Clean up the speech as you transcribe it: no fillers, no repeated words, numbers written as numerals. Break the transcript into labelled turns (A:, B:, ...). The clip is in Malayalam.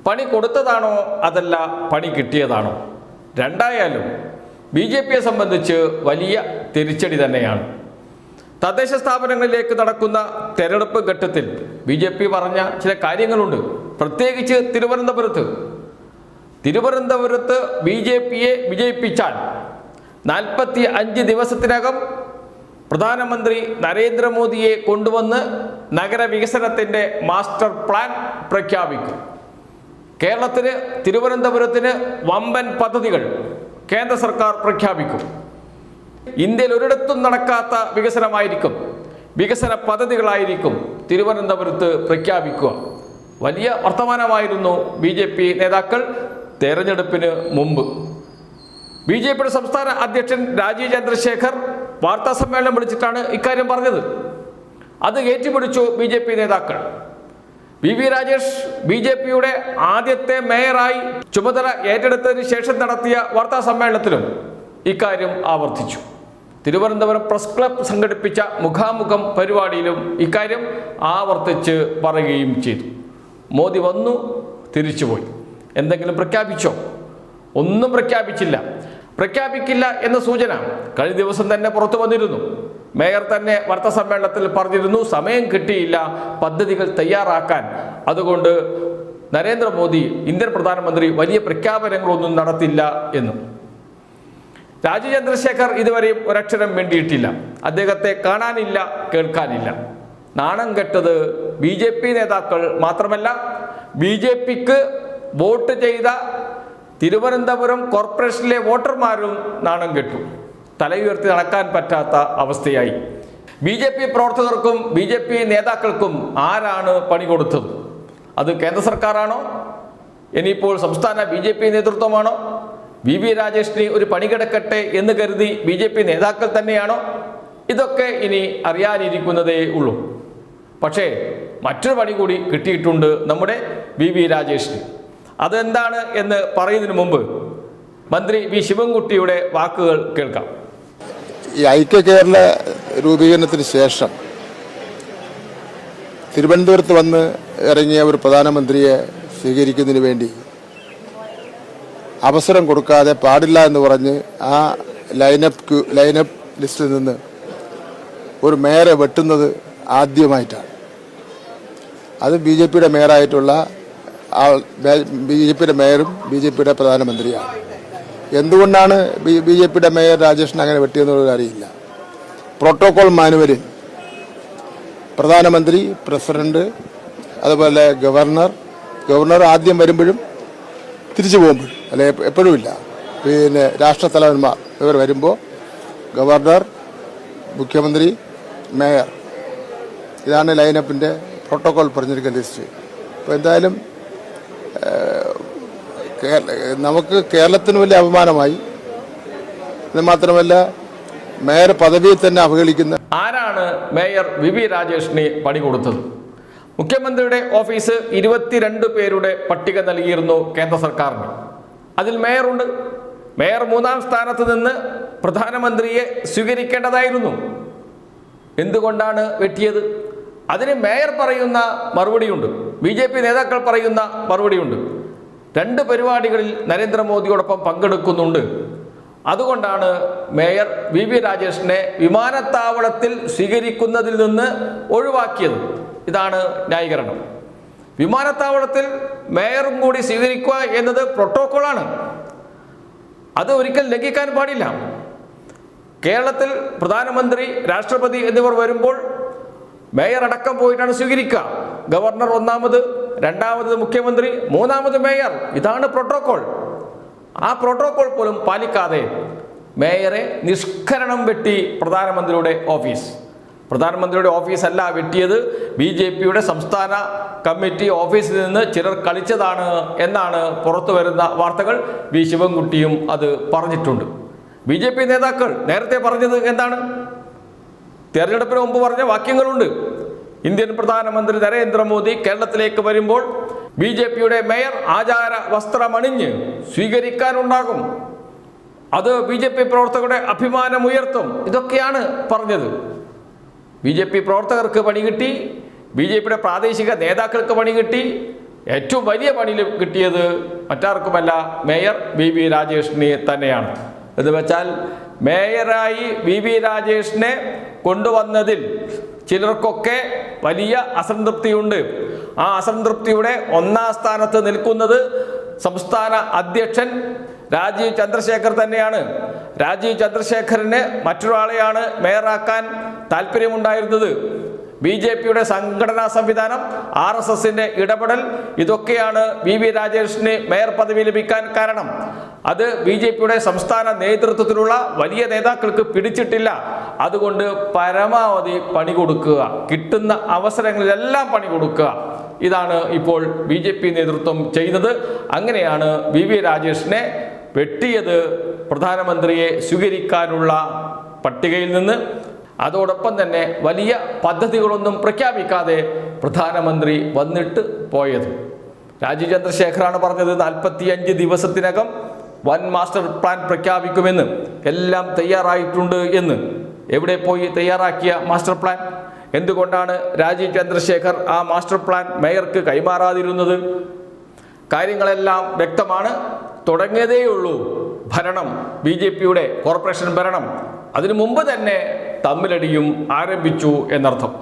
A: പണി കൊടുത്തതാണോ അതല്ല പണി കിട്ടിയതാണോ? രണ്ടായാലും BJPയെ സംബന്ധിച്ച് വലിയ തിരിച്ചടി തന്നെയാണ്. തദ്ദേശ സ്ഥാപനങ്ങളിലേക്ക് നടക്കുന്ന തെരഞ്ഞെടുപ്പ് ഘട്ടത്തിൽ BJP പറഞ്ഞ ചില കാര്യങ്ങളുണ്ട്. പ്രത്യേകിച്ച് തിരുവനന്തപുരത്ത് BJPയെ വിജയിപ്പിച്ചാൽ 45 ദിവസത്തിനകം പ്രധാനമന്ത്രി നരേന്ദ്രമോദിയെ കൊണ്ടുവന്ന് നഗരവികസനത്തിൻ്റെ മാസ്റ്റർ പ്ലാൻ പ്രഖ്യാപിക്കും. കേരളത്തിന് തിരുവനന്തപുരത്തിന് വമ്പൻ പദ്ധതികൾ കേന്ദ്ര സർക്കാർ പ്രഖ്യാപിക്കും. ഇന്ത്യയിൽ ഒരിടത്തും നടക്കാത്ത വികസന പദ്ധതികളായിരിക്കും തിരുവനന്തപുരത്ത് പ്രഖ്യാപിക്കുക. വലിയ വർത്തമാനമായിരുന്നു BJP നേതാക്കൾ തെരഞ്ഞെടുപ്പിന് മുമ്പ്. BJPയുടെ സംസ്ഥാന അധ്യക്ഷൻ രാജീവ് ചന്ദ്രശേഖർ വാർത്താ സമ്മേളനം വിളിച്ചിട്ടാണ് ഇക്കാര്യം പറഞ്ഞത്. അത് ഏറ്റുപിടിച്ചു BJP നേതാക്കൾ. VV രാജേഷ് BJPയുടെ ആദ്യത്തെ മേയറായി ചുമതല ഏറ്റെടുത്തതിന് ശേഷം നടത്തിയ വാർത്താ സമ്മേളനത്തിലും ഇക്കാര്യം ആവർത്തിച്ചു. തിരുവനന്തപുരം പ്രസ് ക്ലബ് സംഘടിപ്പിച്ച മുഖാമുഖം പരിപാടിയിലും ഇക്കാര്യം ആവർത്തിച്ച് പറയുകയും ചെയ്തു. മോദി വന്നു, തിരിച്ചുപോയി. എന്തെങ്കിലും പ്രഖ്യാപിച്ചോ? ഒന്നും പ്രഖ്യാപിക്കില്ല എന്ന സൂചന കഴിഞ്ഞ ദിവസം തന്നെ പുറത്തു വന്നിരുന്നു. മേയർ തന്നെ വാർത്താ സമ്മേളനത്തിൽ പറഞ്ഞിരുന്നു, സമയം കിട്ടിയില്ല പദ്ധതികൾ തയ്യാറാക്കാൻ. അതുകൊണ്ട് നരേന്ദ്രമോദി, ഇന്ത്യൻ പ്രധാനമന്ത്രി, വലിയ പ്രഖ്യാപനങ്ങളൊന്നും നടത്തില്ല എന്ന്. രാജീവ് ചന്ദ്രശേഖർ ഇതുവരെയും ഒരക്ഷരം വേണ്ടിയിട്ടില്ല. അദ്ദേഹത്തെ കാണാനില്ല, കേൾക്കാനില്ല. നാണം കെട്ടത് BJP നേതാക്കൾ മാത്രമല്ല, BJPക്ക് വോട്ട് ചെയ്ത തിരുവനന്തപുരം കോർപ്പറേഷനിലെ വോട്ടർമാരും നാണം കെട്ടു. തലയുയർത്തി നടക്കാൻ പറ്റാത്ത അവസ്ഥയായി. BJP പ്രവർത്തകർക്കും BJP നേതാക്കൾക്കും ആരാണ് പണി കൊടുത്തത്? അത് കേന്ദ്ര സർക്കാരാണോ? ഇനിയിപ്പോൾ സംസ്ഥാന BJP നേതൃത്വമാണോ? VV രാജേഷിന് ഒരു പണി കിടക്കട്ടെ എന്ന് കരുതി BJP നേതാക്കൾ തന്നെയാണോ? ഇതൊക്കെ ഇനി അറിയാനിരിക്കുന്നതേ ഉള്ളൂ. പക്ഷേ മറ്റൊരു പണി കൂടി കിട്ടിയിട്ടുണ്ട് നമ്മുടെ VV രാജേഷിന്. അതെന്താണ് എന്ന് പറയുന്നതിന് മുമ്പ് മന്ത്രി V ശിവൻകുട്ടിയുടെ വാക്കുകൾ കേൾക്കാം.
B: ഈ ഐക്യ കേരള രൂപീകരണത്തിന് ശേഷം തിരുവനന്തപുരത്ത് വന്ന് ഇറങ്ങിയ ഒരു പ്രധാനമന്ത്രിയെ സ്വീകരിക്കുന്നതിന് വേണ്ടി അവസരം കൊടുക്കാതെ പാടില്ല എന്ന് പറഞ്ഞ് ആ ലൈനപ്പ് ലിസ്റ്റിൽ നിന്ന് ഒരു മേയറെ വെട്ടുന്നത് ആദ്യമായിട്ടാണ്. അത് BJPയുടെ മേയറായിട്ടുള്ള BJPയുടെ മേയറും BJPയുടെ പ്രധാനമന്ത്രിയാണ്. എന്തുകൊണ്ടാണ് BJPയുടെ മേയർ രാജേഷിനെ അങ്ങനെ വെട്ടിയെന്നുള്ളത് അറിയില്ല. പ്രോട്ടോകോൾ മാനുവലിൽ പ്രധാനമന്ത്രി, പ്രസിഡന്റ്, അതുപോലെ ഗവർണർ ആദ്യം വരുമ്പോഴും തിരിച്ചു പോകുമ്പോഴും, അല്ലെ എപ്പോഴുമില്ല, പിന്നെ രാഷ്ട്രത്തലവന്മാർ ഇവർ വരുമ്പോൾ ഗവർണർ, മുഖ്യമന്ത്രി, മേയർ, ഇതാണ് ലൈനപ്പിൻ്റെ പ്രോട്ടോകോൾ പറഞ്ഞിരിക്കുന്ന ലിസ്റ്റ്. അപ്പോൾ എന്തായാലും നമുക്ക് കേരളത്തിന് വലിയ അപമാനമായി. ഇത് മാത്രമല്ല, മേയർ പദവിയെ തന്നെ അവഹേളിക്കുന്ന
A: ആരാണ് മേയർ VV രാജേഷിന് പണി കൊടുത്തത്? മുഖ്യമന്ത്രിയുടെ ഓഫീസ് 22 പേരുടെ പട്ടിക നൽകിയിരുന്നു കേന്ദ്ര സർക്കാരിന്. അതിൽ മേയറുണ്ട്. മേയർ 3-ാം സ്ഥാനത്ത് നിന്ന് പ്രധാനമന്ത്രിയെ സ്വീകരിക്കേണ്ടതായിരുന്നു. എന്തുകൊണ്ടാണ് വെട്ടിയത്? അതിന് മേയർ പറയുന്ന മറുപടിയുണ്ട്, BJP നേതാക്കൾ പറയുന്ന മറുപടിയുണ്ട്. 2 പരിപാടികളിൽ നരേന്ദ്രമോദിയോടൊപ്പം പങ്കെടുക്കുന്നുണ്ട്. അതുകൊണ്ടാണ് മേയർ VV രാജേഷിനെ വിമാനത്താവളത്തിൽ സ്വീകരിക്കുന്നതിൽ നിന്ന് ഒഴിവാക്കിയത്. ഇതാണ് ന്യായീകരണം. വിമാനത്താവളത്തിൽ മേയറും കൂടി സ്വീകരിക്കുക എന്നത് പ്രോട്ടോക്കോളാണ്. അത് ഒരിക്കൽ ലംഘിക്കാൻ പാടില്ല. കേരളത്തിൽ പ്രധാനമന്ത്രി, രാഷ്ട്രപതി എന്നിവർ വരുമ്പോൾ മേയർ അടക്കം പോയിട്ടാണ് സ്വീകരിക്കുക. ഗവർണർ 1ാമത്, 2ാമത് മുഖ്യമന്ത്രി, 3ാമത് മേയർ. ഇതാണ് പ്രോട്ടോകോൾ. ആ പ്രോട്ടോകോൾ പോലും പാലിക്കാതെ മേയറെ നിഷ്കരണം വെട്ടി പ്രധാനമന്ത്രിയുടെ ഓഫീസ്. പ്രധാനമന്ത്രിയുടെ ഓഫീസല്ല വെട്ടിയത്, BJPയുടെ സംസ്ഥാന കമ്മിറ്റി ഓഫീസിൽ നിന്ന് ചിലർ കളിച്ചതാണ് എന്നാണ് പുറത്തു വരുന്ന വാർത്തകൾ. V ശിവൻകുട്ടിയും അത് പറഞ്ഞിട്ടുണ്ട്. BJP നേതാക്കൾ നേരത്തെ പറഞ്ഞത് എന്താണ്? തെരഞ്ഞെടുപ്പിന് മുമ്പ് പറഞ്ഞ വാക്യങ്ങളുണ്ട്. ഇന്ത്യൻ പ്രധാനമന്ത്രി നരേന്ദ്രമോദി കേരളത്തിലേക്ക് വരുമ്പോൾ BJPയുടെ മേയർ ആചാര വസ്ത്രമണിഞ്ഞ് സ്വീകരിക്കാനുണ്ടാകും. അത് BJP പ്രവർത്തകരുടെ അഭിമാനമുയർത്തും. ഇതൊക്കെയാണ് പറഞ്ഞത്. BJP പ്രവർത്തകർക്ക് പണി കിട്ടി, BJPയുടെ പ്രാദേശിക നേതാക്കൾക്ക് പണി കിട്ടി, ഏറ്റവും വലിയ പണി കിട്ടിയത് മറ്റാർക്കുമല്ല മേയർ VV രാജേഷിനെ തന്നെയാണ്. എന്ന് വെച്ചാൽ മേയറായി VV രാജേഷിനെ കൊണ്ടുവന്നതിൽ ചിലർക്കൊക്കെ വലിയ അസംതൃപ്തിയുണ്ട്. ആ അസംതൃപ്തിയുടെ ഒന്നാം സ്ഥാനത്ത് നിൽക്കുന്നത് സംസ്ഥാന അധ്യക്ഷൻ രാജീവ് ചന്ദ്രശേഖർ തന്നെയാണ്. രാജീവ് ചന്ദ്രശേഖറിന് മറ്റൊരാളെയാണ് മേയറാക്കാൻ താല്പര്യമുണ്ടായിരുന്നത്. BJPയുടെ സംഘടനാ സംവിധാനം, RSSന്റെ ഇടപെടൽ, ഇതൊക്കെയാണ് VV രാജേഷിന് മേയർ പദവി ലഭിക്കാൻ കാരണം. അത് BJPയുടെ സംസ്ഥാന നേതൃത്വത്തിലുള്ള വലിയ നേതാക്കൾക്ക് പിടിച്ചിട്ടില്ല. അതുകൊണ്ട് പരമാവധി പണി കൊടുക്കുക, കിട്ടുന്ന അവസരങ്ങളിലെല്ലാം പണി കൊടുക്കുക. ഇതാണ് ഇപ്പോൾ BJP നേതൃത്വം ചെയ്യുന്നത്. അങ്ങനെയാണ് VV രാജേഷിനെ വെട്ടിയത് പ്രധാനമന്ത്രിയെ സ്വീകരിക്കാനുള്ള പട്ടികയിൽ നിന്ന്. അതോടൊപ്പം തന്നെ വലിയ പദ്ധതികളൊന്നും പ്രഖ്യാപിക്കാതെ പ്രധാനമന്ത്രി വന്നിട്ട് പോയത്. രാജീവ് ചന്ദ്രശേഖറാണ് പറഞ്ഞത് 45 ദിവസത്തിനകം വൻ മാസ്റ്റർ പ്ലാൻ പ്രഖ്യാപിക്കുമെന്ന്. എല്ലാം തയ്യാറായിട്ടുണ്ട് എന്ന്. എവിടെ പോയി തയ്യാറാക്കിയ മാസ്റ്റർ പ്ലാൻ? എന്തുകൊണ്ടാണ് രാജീവ് ചന്ദ്രശേഖർ ആ മാസ്റ്റർ പ്ലാൻ മേയർക്ക് കൈമാറാതിരുന്നത്? കാര്യങ്ങളെല്ലാം വ്യക്തമാണ്. തുടങ്ങിയതേയുള്ളൂ ഭരണം, BJPയുടെ കോർപ്പറേഷൻ ഭരണം. അതിനു മുമ്പ് തന്നെ തമ്മിലടിയും ആരംഭിച്ചു എന്നർത്ഥം.